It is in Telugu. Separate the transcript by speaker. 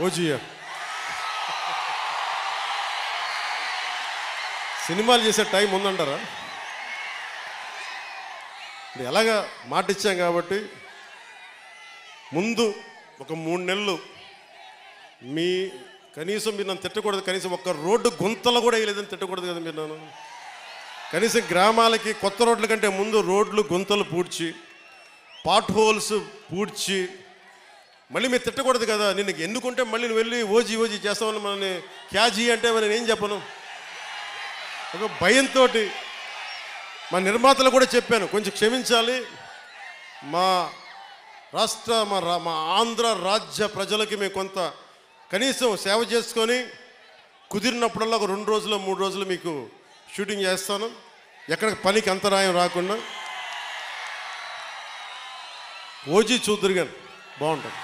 Speaker 1: ఓజీయా సినిమాలు చేసే టైం ఉందంటారా? ఎలాగా మాట ఇచ్చాం కాబట్టి ముందు ఒక 3 నెలలు కనీసం మీరు నన్ను తిట్టకూడదు, కనీసం ఒక్క రోడ్డు గుంతలు కూడా వేయలేదని తిట్టకూడదు కదా మీరు నన్ను. కనీసం గ్రామాలకి కొత్త రోడ్ల కంటే ముందు రోడ్లు గుంతలు పూడ్చి పాట్ హోల్స్ పూడ్చి మళ్ళీ మీరు తిట్టకూడదు కదా. నిన్ను ఎన్నుకుంటే మళ్ళీ నువ్వు వెళ్ళి ఓజీ చేస్తామని మనని క్యాజీ అంటే మరి నేను చెప్పను. ఒక భయంతో మా నిర్మాతలు కూడా చెప్పాను, కొంచెం క్షమించాలి, మా రాష్ట్ర మా ఆంధ్ర రాజ్య ప్రజలకి మేము కొంత కనీసం సేవ చేసుకొని కుదిరినప్పుడల్లా ఒక 2 రోజులు 3 రోజులు మీకు షూటింగ్ చేస్తాను, ఎక్కడ పనికి అంతరాయం రాకుండా. ఓజీ చూద్దరు కానీ బాగుంటుంది.